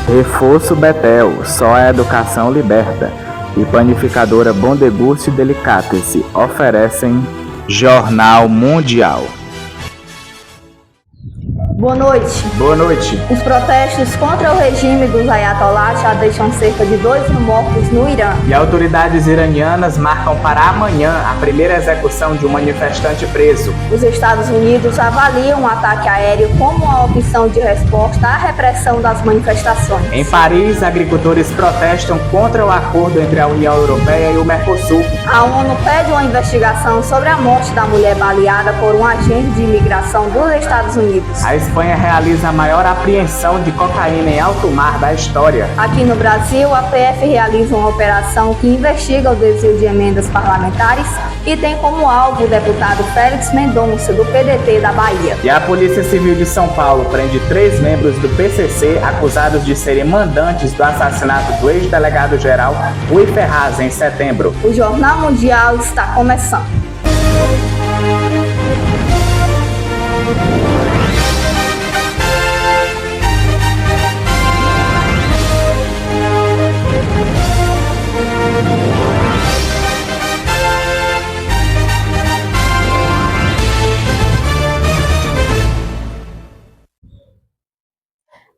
Reforço Betel, só a educação liberta. E panificadora Bom Deguste Delicatessen oferecem Jornal Mundial. Boa noite. Boa noite. Os protestos contra o regime dos ayatollahs já deixam cerca de 2 mil mortos no Irã. E autoridades iranianas marcam para amanhã a primeira execução de um manifestante preso. Os Estados Unidos avaliam o ataque aéreo como uma opção de resposta à repressão das manifestações. Em Paris, agricultores protestam contra o acordo entre a União Europeia e o Mercosul. A ONU pede uma investigação sobre a morte da mulher baleada por um agente de imigração dos Estados Unidos. A Espanha realiza a maior apreensão de cocaína em alto mar da história. Aqui no Brasil, a PF realiza uma operação que investiga o desvio de emendas parlamentares e tem como alvo o deputado Félix Mendonça, do PDT da Bahia. E a Polícia Civil de São Paulo prende 3 membros do PCC acusados de serem mandantes do assassinato do ex-delegado-geral Rui Ferraz em setembro. O Jornal Mundial está começando.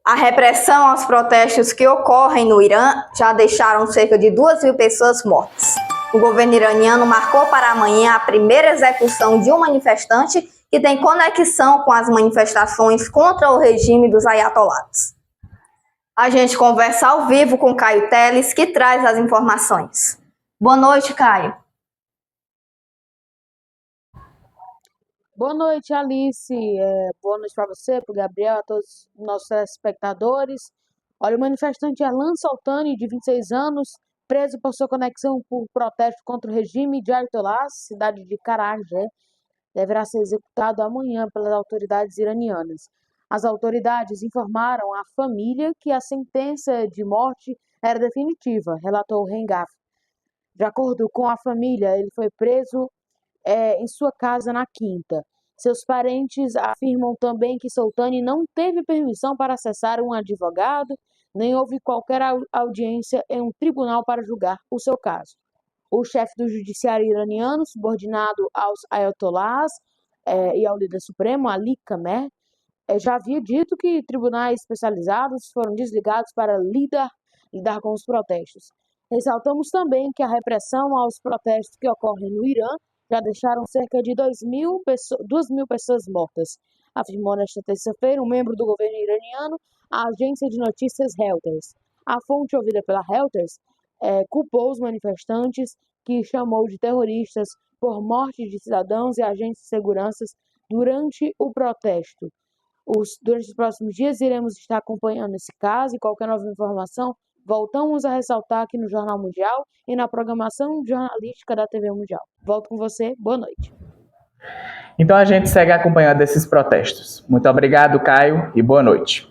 A repressão aos protestos que ocorrem no Irã já deixaram cerca de 2 mil pessoas mortas. O governo iraniano marcou para amanhã a primeira execução de um manifestante que tem conexão com as manifestações contra o regime dos ayatollahs. A gente conversa ao vivo com Caio Teles, que traz as informações. Boa noite, Caio. Boa noite, Alice. Boa noite para você, para o Gabriel, a todos os nossos telespectadores. Olha, o manifestante Erlan Soltani, de 26 anos, preso por sua conexão por protesto contra o regime de Ayatollahs, cidade de Karajé, deverá ser executado amanhã pelas autoridades iranianas. As autoridades informaram à família que a sentença de morte era definitiva, relatou Rengaf. De acordo com a família, ele foi preso em sua casa na quinta. Seus parentes afirmam também que Soltani não teve permissão para acessar um advogado, nem houve qualquer audiência em um tribunal para julgar o seu caso. O chefe do judiciário iraniano, subordinado aos ayatollahs e ao líder supremo, Ali Khamenei, já havia dito que tribunais especializados foram desligados para lidar com os protestos. Ressaltamos também que a repressão aos protestos que ocorrem no Irã já deixaram cerca de 2 mil pessoas mortas, afirmou nesta terça-feira um membro do governo iraniano à agência de notícias Reuters. A fonte ouvida pela Reuters culpou os manifestantes, que chamou de terroristas, por morte de cidadãos e agentes de segurança durante o protesto. Durante os próximos dias iremos estar acompanhando esse caso e qualquer nova informação voltamos a ressaltar aqui no Jornal Mundial e na programação jornalística da TV Mundial. Volto com você, boa noite. Então a gente segue acompanhando esses protestos. Muito obrigado, Caio, e boa noite.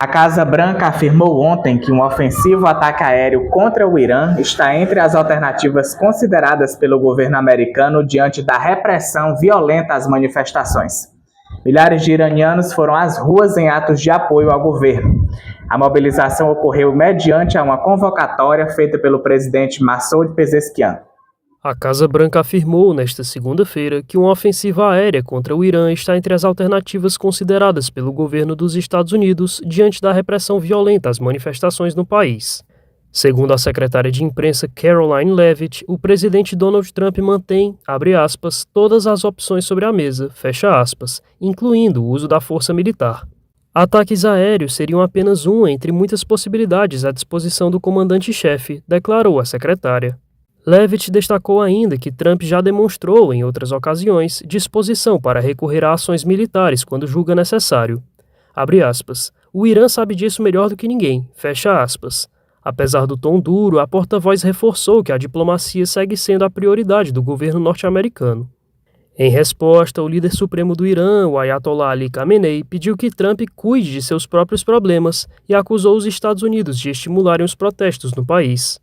A Casa Branca afirmou ontem que um ofensivo ataque aéreo contra o Irã está entre as alternativas consideradas pelo governo americano diante da repressão violenta às manifestações. Milhares de iranianos foram às ruas em atos de apoio ao governo. A mobilização ocorreu mediante uma convocatória feita pelo presidente Massoud Pezeshkian. A Casa Branca afirmou nesta segunda-feira que uma ofensiva aérea contra o Irã está entre as alternativas consideradas pelo governo dos Estados Unidos diante da repressão violenta às manifestações no país. Segundo a secretária de imprensa Karoline Leavitt, o presidente Donald Trump mantém, abre aspas, todas as opções sobre a mesa, fecha aspas, incluindo o uso da força militar. Ataques aéreos seriam apenas uma entre muitas possibilidades à disposição do comandante-chefe, declarou a secretária. Leavitt destacou ainda que Trump já demonstrou, em outras ocasiões, disposição para recorrer a ações militares quando julga necessário. Abre aspas, o Irã sabe disso melhor do que ninguém, fecha aspas. Apesar do tom duro, a porta-voz reforçou que a diplomacia segue sendo a prioridade do governo norte-americano. Em resposta, o líder supremo do Irã, o Ayatollah Ali Khamenei, pediu que Trump cuide de seus próprios problemas e acusou os Estados Unidos de estimularem os protestos no país.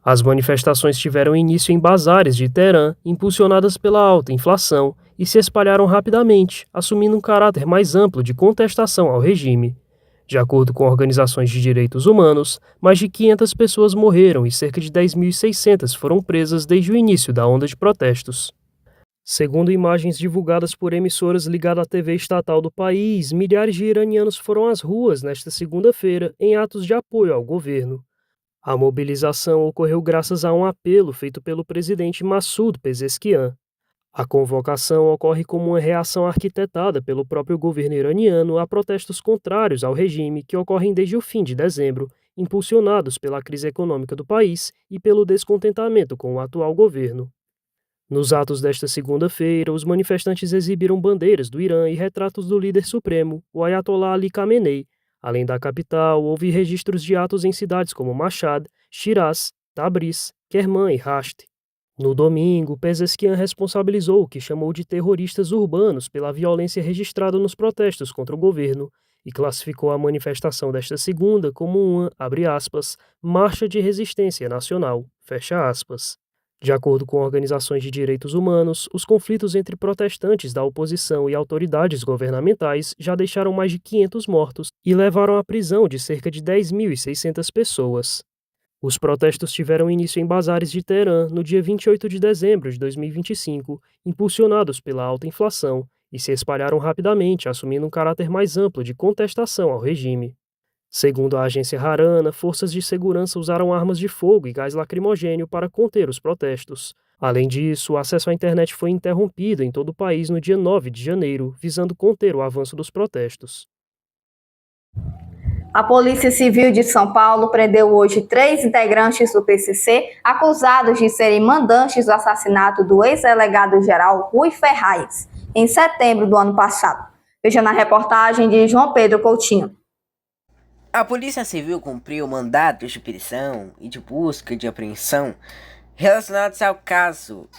As manifestações tiveram início em bazares de Teherã, impulsionadas pela alta inflação, e se espalharam rapidamente, assumindo um caráter mais amplo de contestação ao regime. De acordo com organizações de direitos humanos, mais de 500 pessoas morreram e cerca de 10.600 foram presas desde o início da onda de protestos. Segundo imagens divulgadas por emissoras ligadas à TV estatal do país, milhares de iranianos foram às ruas nesta segunda-feira em atos de apoio ao governo. A mobilização ocorreu graças a um apelo feito pelo presidente Massoud Pezeshkian. A convocação ocorre como uma reação arquitetada pelo próprio governo iraniano a protestos contrários ao regime que ocorrem desde o fim de dezembro, impulsionados pela crise econômica do país e pelo descontentamento com o atual governo. Nos atos desta segunda-feira, os manifestantes exibiram bandeiras do Irã e retratos do líder supremo, o Ayatollah Ali Khamenei. Além da capital, houve registros de atos em cidades como Mashhad, Shiraz, Tabriz, Kerman e Rasht. No domingo, Pezeshkian responsabilizou o que chamou de terroristas urbanos pela violência registrada nos protestos contra o governo e classificou a manifestação desta segunda como uma, abre aspas, marcha de resistência nacional, fecha aspas. De acordo com organizações de direitos humanos, os conflitos entre protestantes da oposição e autoridades governamentais já deixaram mais de 500 mortos e levaram à prisão de cerca de 10.600 pessoas. Os protestos tiveram início em bazares de Teherã no dia 28 de dezembro de 2025, impulsionados pela alta inflação, e se espalharam rapidamente, assumindo um caráter mais amplo de contestação ao regime. Segundo a agência Harana, forças de segurança usaram armas de fogo e gás lacrimogêneo para conter os protestos. Além disso, o acesso à internet foi interrompido em todo o país no dia 9 de janeiro, visando conter o avanço dos protestos. A Polícia Civil de São Paulo prendeu hoje 3 integrantes do PCC acusados de serem mandantes do assassinato do ex-delegado-geral Rui Ferraz, em setembro do ano passado. Veja na reportagem de João Pedro Coutinho. A Polícia Civil cumpriu mandatos de prisão e de busca e de apreensão relacionados ao caso.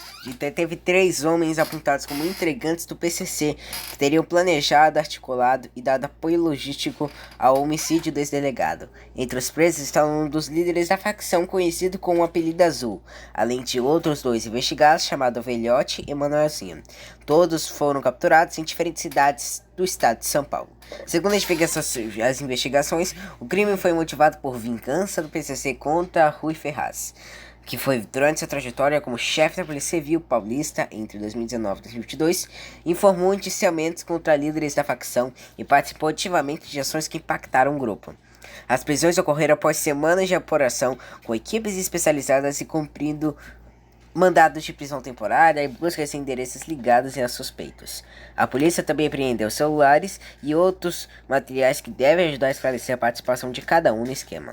Teve 3 homens apontados como integrantes do PCC que teriam planejado, articulado e dado apoio logístico ao homicídio do ex-delegado. Entre os presos estão um dos líderes da facção conhecido com o apelido Azul, além de outros 2 investigados chamados Velhote e Manuelzinho. Todos foram capturados em diferentes cidades do estado de São Paulo. Segundo as investigações, o crime foi motivado por vingança do PCC contra Rui Ferraz, que foi durante sua trajetória como chefe da Polícia Civil paulista entre 2019 e 2022, informou indiciamentos contra líderes da facção e participou ativamente de ações que impactaram o grupo. As prisões ocorreram após semanas de apuração com equipes especializadas e cumprindo mandados de prisão temporária e buscas em endereços ligados a suspeitos. A polícia também apreendeu celulares e outros materiais que devem ajudar a esclarecer a participação de cada um no esquema.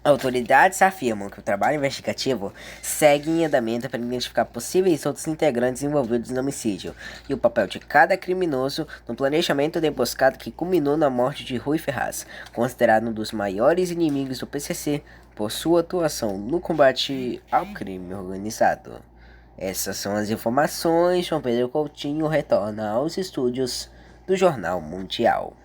Autoridades afirmam que o trabalho investigativo segue em andamento para identificar possíveis outros integrantes envolvidos no homicídio e o papel de cada criminoso no planejamento da emboscada que culminou na morte de Rui Ferraz, considerado um dos maiores inimigos do PCC por sua atuação no combate ao crime organizado. Essas são as informações. João Pedro Coutinho retorna aos estúdios do Jornal Mundial.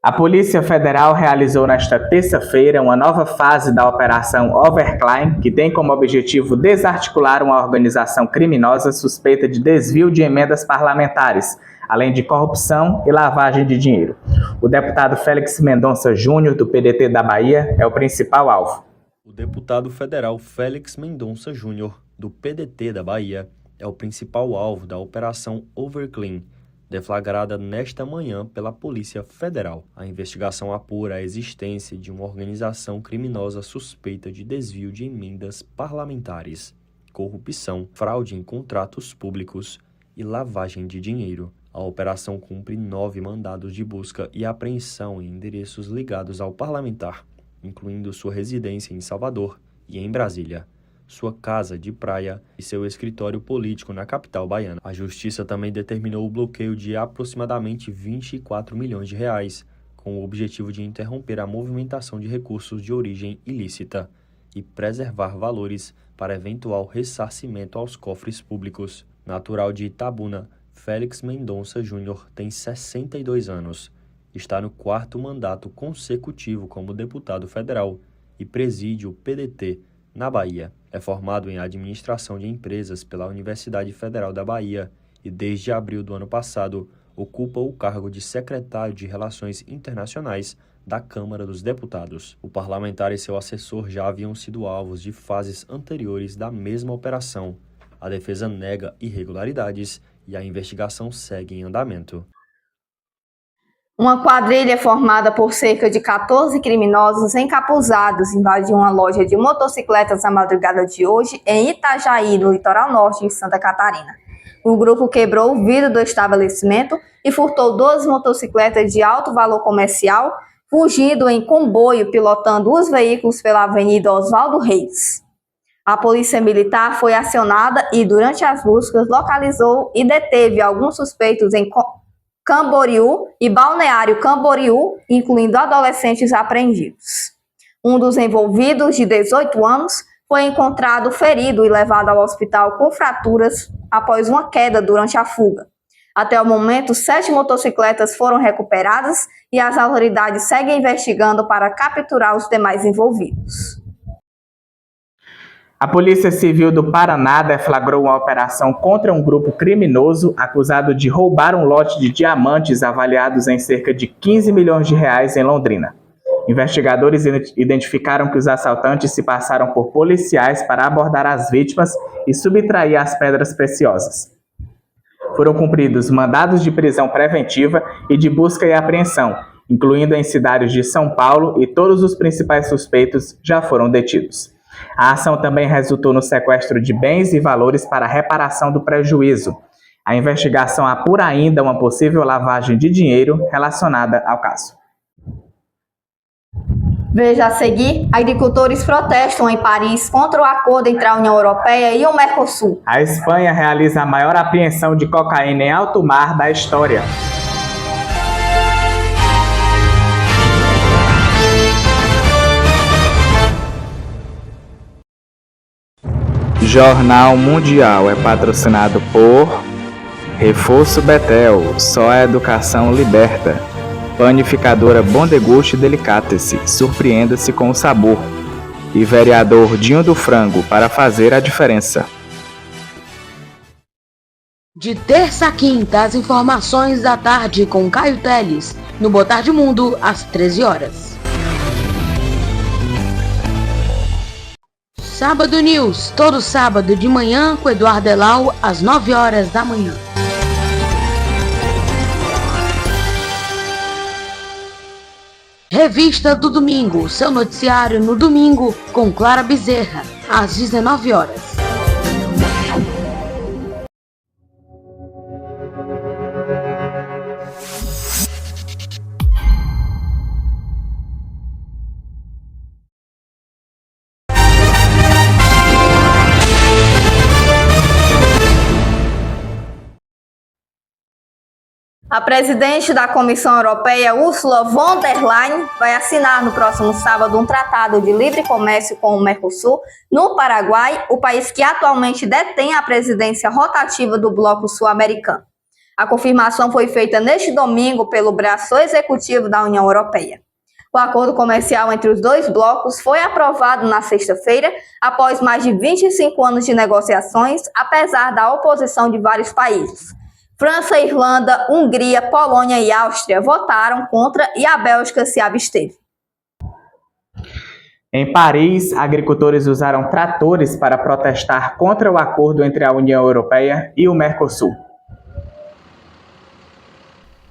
A Polícia Federal realizou nesta terça-feira uma nova fase da Operação Overclimb, que tem como objetivo desarticular uma organização criminosa suspeita de desvio de emendas parlamentares, além de corrupção e lavagem de dinheiro. O deputado Félix Mendonça Júnior, do PDT da Bahia, é o principal alvo. O deputado federal Félix Mendonça Júnior, do PDT da Bahia, é o principal alvo da Operação Overclimb, deflagrada nesta manhã pela Polícia Federal. A investigação apura a existência de uma organização criminosa suspeita de desvio de emendas parlamentares, corrupção, fraude em contratos públicos e lavagem de dinheiro. A operação cumpre 9 mandados de busca e apreensão em endereços ligados ao parlamentar, incluindo sua residência em Salvador e em Brasília, sua casa de praia e seu escritório político na capital baiana. A Justiça também determinou o bloqueio de aproximadamente 24 milhões de reais, com o objetivo de interromper a movimentação de recursos de origem ilícita e preservar valores para eventual ressarcimento aos cofres públicos. Natural de Itabuna, Félix Mendonça Júnior tem 62 anos, está no 4º mandato consecutivo como deputado federal e preside o PDT na Bahia. É formado em Administração de Empresas pela Universidade Federal da Bahia e, desde abril do ano passado, ocupa o cargo de secretário de Relações Internacionais da Câmara dos Deputados. O parlamentar e seu assessor já haviam sido alvos de fases anteriores da mesma operação. A defesa nega irregularidades e a investigação segue em andamento. Uma quadrilha formada por cerca de 14 criminosos encapuzados invadiu uma loja de motocicletas na madrugada de hoje em Itajaí, no litoral norte de Santa Catarina. O grupo quebrou o vidro do estabelecimento e furtou 12 motocicletas de alto valor comercial, fugindo em comboio, pilotando os veículos pela Avenida Oswaldo Reis. A polícia militar foi acionada e, durante as buscas, localizou e deteve alguns suspeitos em Camboriú e Balneário Camboriú, incluindo adolescentes apreendidos. Um dos envolvidos, de 18 anos, foi encontrado ferido e levado ao hospital com fraturas após uma queda durante a fuga. Até o momento, 7 motocicletas foram recuperadas e as autoridades seguem investigando para capturar os demais envolvidos. A Polícia Civil do Paraná deflagrou uma operação contra um grupo criminoso acusado de roubar um lote de diamantes avaliados em cerca de 15 milhões de reais em Londrina. Investigadores identificaram que os assaltantes se passaram por policiais para abordar as vítimas e subtrair as pedras preciosas. Foram cumpridos mandados de prisão preventiva e de busca e apreensão, incluindo em cidades de São Paulo, e todos os principais suspeitos já foram detidos. A ação também resultou no sequestro de bens e valores para reparação do prejuízo. A investigação apura ainda uma possível lavagem de dinheiro relacionada ao caso. Veja a seguir: agricultores protestam em Paris contra o acordo entre a União Europeia e o Mercosul. A Espanha realiza a maior apreensão de cocaína em alto mar da história. Jornal Mundial é patrocinado por Reforço Betel, só a educação liberta. Panificadora Bom Deguste Delicatessen, surpreenda-se com o sabor. E vereador Dinho do Frango, para fazer a diferença. De terça a quinta, as informações da tarde com Caio Teles, no Boa Tarde Mundo, às 13 horas. Sábado News, todo sábado de manhã com Eduardo Elau, às 9 horas da manhã. Revista do Domingo, seu noticiário no domingo com Clara Bezerra, às 19 horas. A presidente da Comissão Europeia, Ursula von der Leyen, vai assinar no próximo sábado um tratado de livre comércio com o Mercosul, no Paraguai, o país que atualmente detém a presidência rotativa do Bloco Sul-Americano. A confirmação foi feita neste domingo pelo braço executivo da União Europeia. O acordo comercial entre os dois blocos foi aprovado na sexta-feira, após mais de 25 anos de negociações, apesar da oposição de vários países. França, Irlanda, Hungria, Polônia e Áustria votaram contra e a Bélgica se absteve. Em Paris, agricultores usaram tratores para protestar contra o acordo entre a União Europeia e o Mercosul.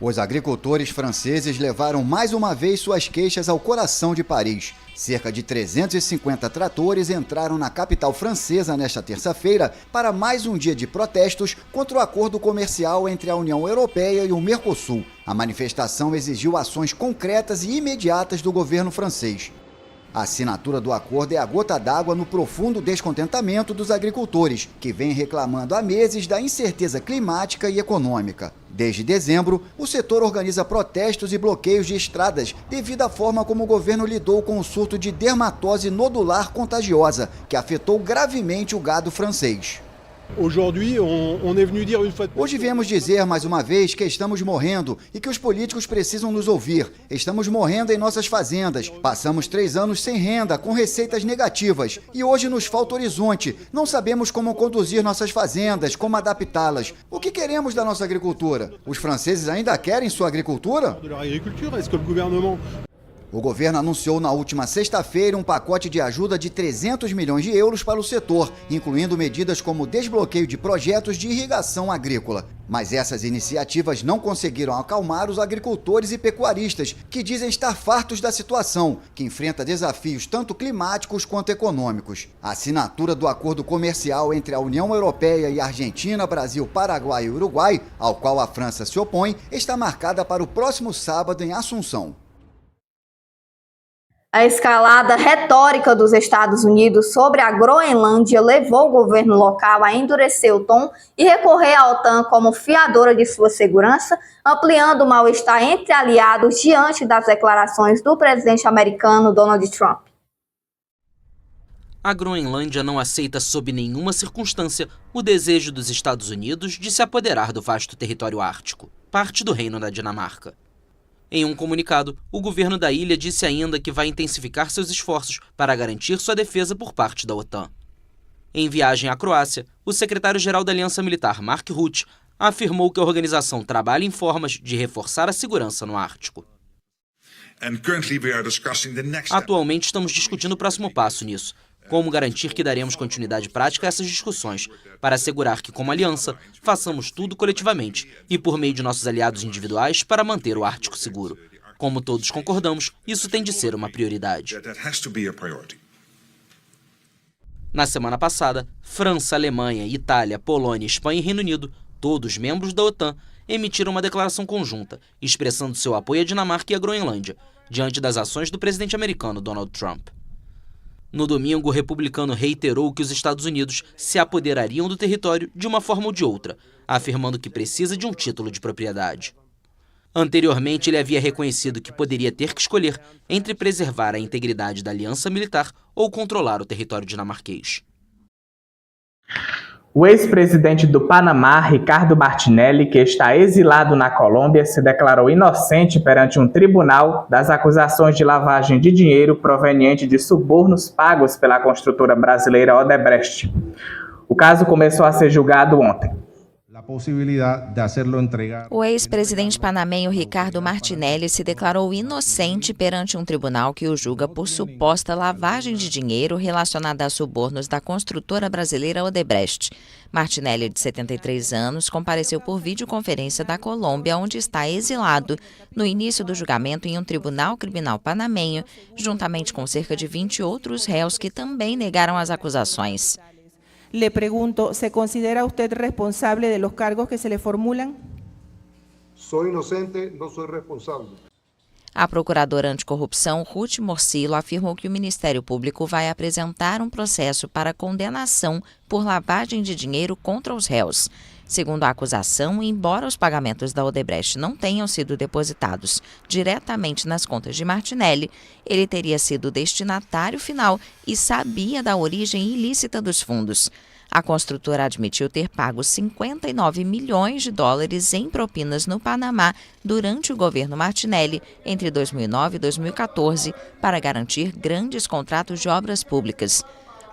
Os agricultores franceses levaram mais uma vez suas queixas ao coração de Paris. Cerca de 350 tratores entraram na capital francesa nesta terça-feira para mais um dia de protestos contra o acordo comercial entre a União Europeia e o Mercosul. A manifestação exigiu ações concretas e imediatas do governo francês. A assinatura do acordo é a gota d'água no profundo descontentamento dos agricultores, que vêm reclamando há meses da incerteza climática e econômica. Desde dezembro, o setor organiza protestos e bloqueios de estradas devido à forma como o governo lidou com o surto de dermatose nodular contagiosa, que afetou gravemente o gado francês. Hoje viemos dizer mais uma vez que estamos morrendo e que os políticos precisam nos ouvir. Estamos morrendo em nossas fazendas. Passamos 3 anos sem renda, com receitas negativas. E hoje nos falta horizonte. Não sabemos como conduzir nossas fazendas, como adaptá-las. O que queremos da nossa agricultura? Os franceses ainda querem sua agricultura? O governo anunciou na última sexta-feira um pacote de ajuda de 300 milhões de euros para o setor, incluindo medidas como desbloqueio de projetos de irrigação agrícola. Mas essas iniciativas não conseguiram acalmar os agricultores e pecuaristas, que dizem estar fartos da situação, que enfrenta desafios tanto climáticos quanto econômicos. A assinatura do acordo comercial entre a União Europeia e a Argentina, Brasil, Paraguai e Uruguai, ao qual a França se opõe, está marcada para o próximo sábado em Assunção. A escalada retórica dos Estados Unidos sobre a Groenlândia levou o governo local a endurecer o tom e recorrer à OTAN como fiadora de sua segurança, ampliando o mal-estar entre aliados diante das declarações do presidente americano Donald Trump. A Groenlândia não aceita sob nenhuma circunstância o desejo dos Estados Unidos de se apoderar do vasto território ártico, parte do Reino da Dinamarca. Em um comunicado, o governo da ilha disse ainda que vai intensificar seus esforços para garantir sua defesa por parte da OTAN. Em viagem à Croácia, o secretário-geral da Aliança Militar, Mark Rutte, afirmou que a organização trabalha em formas de reforçar a segurança no Ártico. Atualmente estamos discutindo o próximo passo nisso. Como garantir que daremos continuidade prática a essas discussões, para assegurar que, como aliança, façamos tudo coletivamente e por meio de nossos aliados individuais para manter o Ártico seguro. Como todos concordamos, isso tem de ser uma prioridade. Na semana passada, França, Alemanha, Itália, Polônia, Espanha e Reino Unido, todos membros da OTAN, emitiram uma declaração conjunta, expressando seu apoio à Dinamarca e à Groenlândia, diante das ações do presidente americano Donald Trump. No domingo, o republicano reiterou que os Estados Unidos se apoderariam do território de uma forma ou de outra, afirmando que precisa de um título de propriedade. Anteriormente, ele havia reconhecido que poderia ter que escolher entre preservar a integridade da aliança militar ou controlar o território dinamarquês. O ex-presidente do Panamá, Ricardo Martinelli, que está exilado na Colômbia, se declarou inocente perante um tribunal das acusações de lavagem de dinheiro proveniente de subornos pagos pela construtora brasileira Odebrecht. O caso começou a ser julgado ontem. O ex-presidente panamenho Ricardo Martinelli se declarou inocente perante um tribunal que o julga por suposta lavagem de dinheiro relacionada a subornos da construtora brasileira Odebrecht. Martinelli, de 73 anos, compareceu por videoconferência da Colômbia, onde está exilado, no início do julgamento em um tribunal criminal panamenho, juntamente com cerca de 20 outros réus que também negaram as acusações. Le pregunto, ¿se considera usted responsable de los cargos que se le formulan? Soy inocente, no soy responsable. A procuradora anticorrupção, Ruth Morcillo, afirmou que o Ministério Público vai apresentar um processo para condenação por lavagem de dinheiro contra os réus. Segundo a acusação, embora os pagamentos da Odebrecht não tenham sido depositados diretamente nas contas de Martinelli, ele teria sido destinatário final e sabia da origem ilícita dos fundos. A construtora admitiu ter pago 59 milhões de dólares em propinas no Panamá durante o governo Martinelli entre 2009 e 2014 para garantir grandes contratos de obras públicas.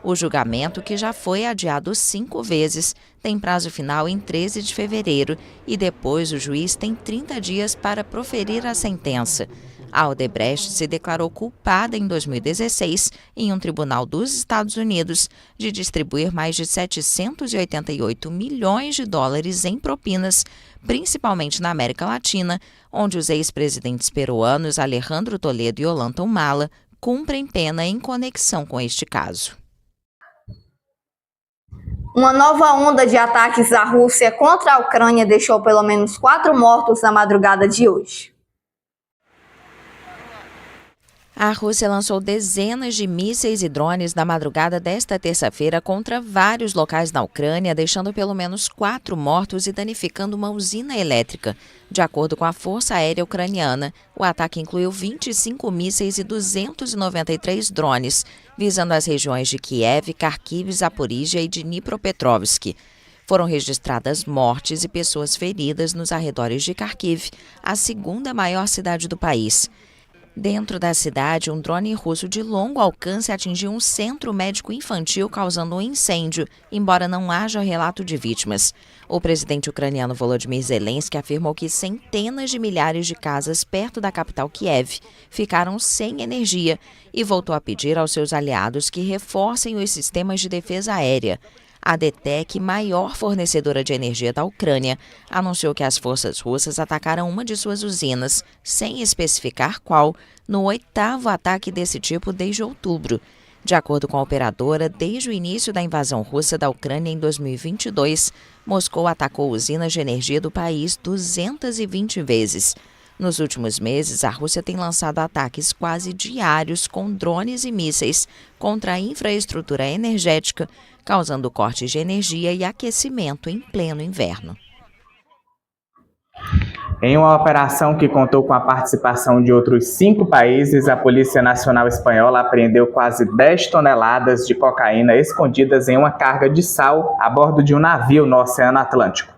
O julgamento, que já foi adiado 5 vezes, tem prazo final em 13 de fevereiro e depois o juiz tem 30 dias para proferir a sentença. A Odebrecht se declarou culpada em 2016 em um tribunal dos Estados Unidos de distribuir mais de 788 milhões de dólares em propinas, principalmente na América Latina, onde os ex-presidentes peruanos Alejandro Toledo e Ollanta Humala cumprem pena em conexão com este caso. Uma nova onda de ataques da Rússia contra a Ucrânia deixou pelo menos 4 mortos na madrugada de hoje. A Rússia lançou dezenas de mísseis e drones na madrugada desta terça-feira contra vários locais na Ucrânia, deixando pelo menos 4 mortos e danificando uma usina elétrica. De acordo com a Força Aérea Ucraniana, o ataque incluiu 25 mísseis e 293 drones, visando as regiões de Kiev, Kharkiv, Zaporizhia e Dnipropetrovsk. Foram registradas mortes e pessoas feridas nos arredores de Kharkiv, a segunda maior cidade do país. Dentro da cidade, um drone russo de longo alcance atingiu um centro médico infantil, causando um incêndio, embora não haja relato de vítimas. O presidente ucraniano Volodymyr Zelensky afirmou que centenas de milhares de casas perto da capital Kiev ficaram sem energia e voltou a pedir aos seus aliados que reforcem os sistemas de defesa aérea. A DTEK, maior fornecedora de energia da Ucrânia, anunciou que as forças russas atacaram uma de suas usinas, sem especificar qual, no 8º ataque desse tipo desde outubro. De acordo com a operadora, desde o início da invasão russa da Ucrânia em 2022, Moscou atacou usinas de energia do país 220 vezes. Nos últimos meses, a Rússia tem lançado ataques quase diários com drones e mísseis contra a infraestrutura energética, causando cortes de energia e aquecimento em pleno inverno. Em uma operação que contou com a participação de outros 5 países, a Polícia Nacional Espanhola apreendeu quase 10 toneladas de cocaína escondidas em uma carga de sal a bordo de um navio no Oceano Atlântico.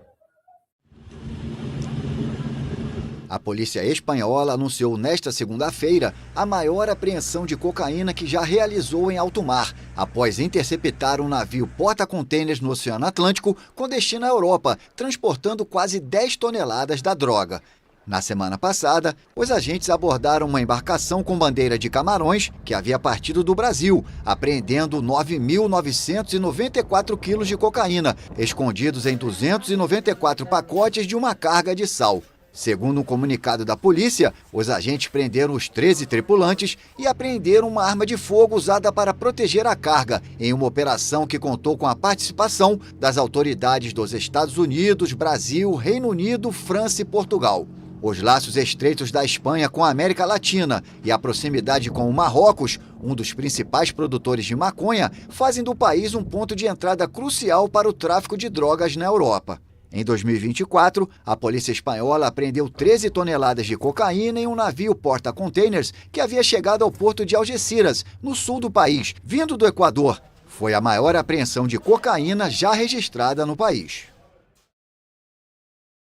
A polícia espanhola anunciou nesta segunda-feira a maior apreensão de cocaína que já realizou em alto mar, após interceptar um navio porta-contêineres no Oceano Atlântico com destino à Europa, transportando quase 10 toneladas da droga. Na semana passada, os agentes abordaram uma embarcação com bandeira de Camarões que havia partido do Brasil, apreendendo 9.994 quilos de cocaína, escondidos em 294 pacotes de uma carga de sal. Segundo um comunicado da polícia, os agentes prenderam os 13 tripulantes e apreenderam uma arma de fogo usada para proteger a carga, em uma operação que contou com a participação das autoridades dos Estados Unidos, Brasil, Reino Unido, França e Portugal. Os laços estreitos da Espanha com a América Latina e a proximidade com o Marrocos, um dos principais produtores de maconha, fazem do país um ponto de entrada crucial para o tráfico de drogas na Europa. Em 2024, a polícia espanhola apreendeu 13 toneladas de cocaína em um navio porta-containers que havia chegado ao porto de Algeciras, no sul do país, vindo do Equador. Foi a maior apreensão de cocaína já registrada no país.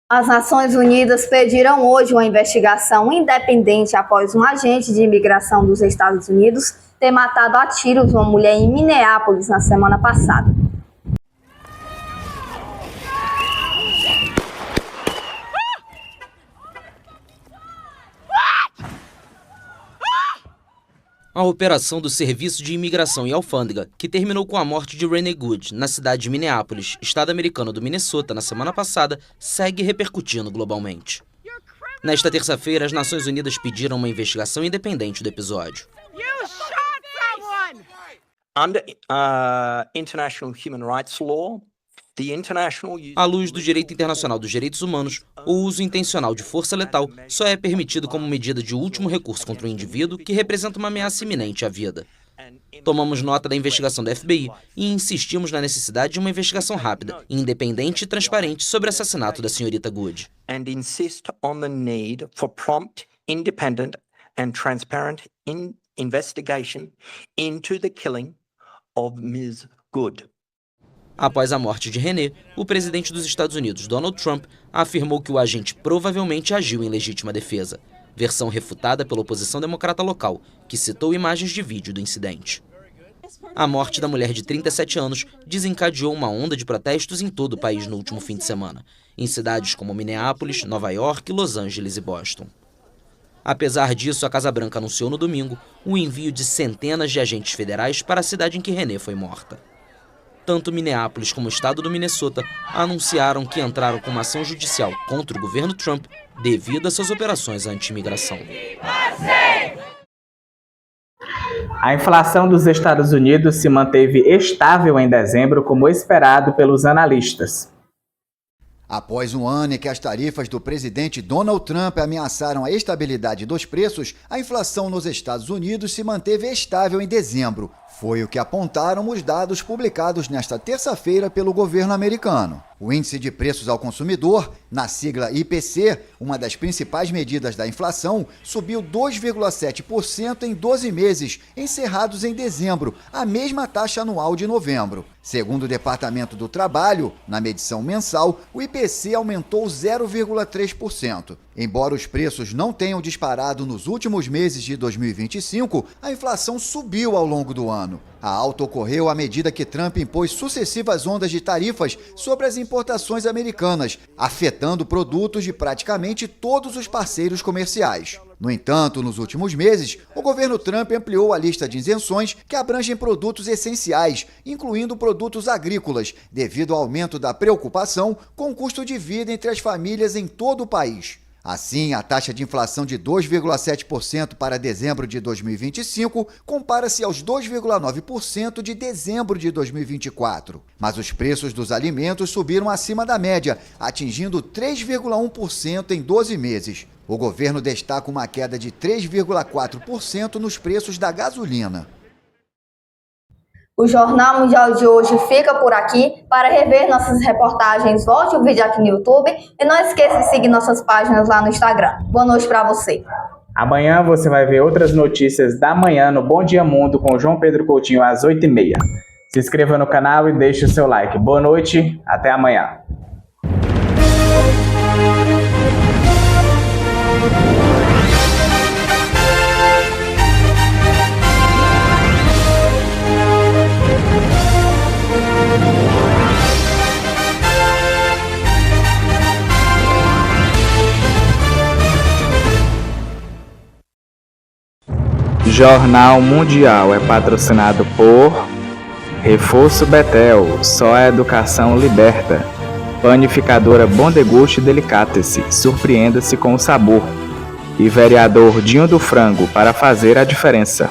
As Nações Unidas pediram hoje uma investigação independente após um agente de imigração dos Estados Unidos ter matado a tiros uma mulher em Minneapolis na semana passada. A operação do Serviço de Imigração e Alfândega, que terminou com a morte de Renee Good, na cidade de Minneapolis, estado americano do Minnesota, na semana passada, segue repercutindo globalmente. Nesta terça-feira, as Nações Unidas pediram uma investigação independente do episódio. Under international human rights law, à luz do direito internacional dos direitos humanos, o uso intencional de força letal só é permitido como medida de último recurso contra um indivíduo que representa uma ameaça iminente à vida. Tomamos nota da investigação da FBI e insistimos na necessidade de uma investigação rápida, independente e transparente sobre o assassinato da senhorita Good. And insist on the need for prompt, independent and transparent investigation into the killing of Ms. Good. Após a morte de Renee, o presidente dos Estados Unidos, Donald Trump, afirmou que o agente provavelmente agiu em legítima defesa, versão refutada pela oposição democrata local, que citou imagens de vídeo do incidente. A morte da mulher de 37 anos desencadeou uma onda de protestos em todo o país no último fim de semana, em cidades como Minneapolis, Nova York, Los Angeles e Boston. Apesar disso, a Casa Branca anunciou no domingo o envio de centenas de agentes federais para a cidade em que Renee foi morta. Tanto Minneapolis como o estado do Minnesota anunciaram que entraram com uma ação judicial contra o governo Trump devido a suas operações anti-imigração. A inflação dos Estados Unidos se manteve estável em dezembro, como esperado pelos analistas. Após um ano em que as tarifas do presidente Donald Trump ameaçaram a estabilidade dos preços, a inflação nos Estados Unidos se manteve estável em dezembro, Foi o que apontaram os dados publicados nesta terça-feira pelo governo americano. O Índice de Preços ao Consumidor, na sigla IPC, uma das principais medidas da inflação, subiu 2,7% em 12 meses, encerrados em dezembro, a mesma taxa anual de novembro. Segundo o Departamento do Trabalho, na medição mensal, o IPC aumentou 0,3%. Embora os preços não tenham disparado nos últimos meses de 2025, a inflação subiu ao longo do ano. A alta ocorreu à medida que Trump impôs sucessivas ondas de tarifas sobre as importações americanas, afetando produtos de praticamente todos os parceiros comerciais. No entanto, nos últimos meses, o governo Trump ampliou a lista de isenções que abrangem produtos essenciais, incluindo produtos agrícolas, devido ao aumento da preocupação com o custo de vida entre as famílias em todo o país. Assim, a taxa de inflação de 2,7% para dezembro de 2025 compara-se aos 2,9% de dezembro de 2024. Mas os preços dos alimentos subiram acima da média, atingindo 3,1% em 12 meses. O governo destaca uma queda de 3,4% nos preços da gasolina. O Jornal Mundial de hoje fica por aqui. Para rever nossas reportagens, volte o vídeo aqui no YouTube e não esqueça de seguir nossas páginas lá no Instagram. Boa noite para você. Amanhã você vai ver outras notícias da manhã no Bom Dia Mundo com o João Pedro Coutinho às 8h30. Se inscreva no canal e deixe o seu like. Boa noite, até amanhã. Jornal Mundial é patrocinado por Reforço Betel, só a educação liberta. Panificadora Bom Deguste Delicatessen, surpreenda-se com o sabor. E vereador Dinho do Frango, para fazer a diferença.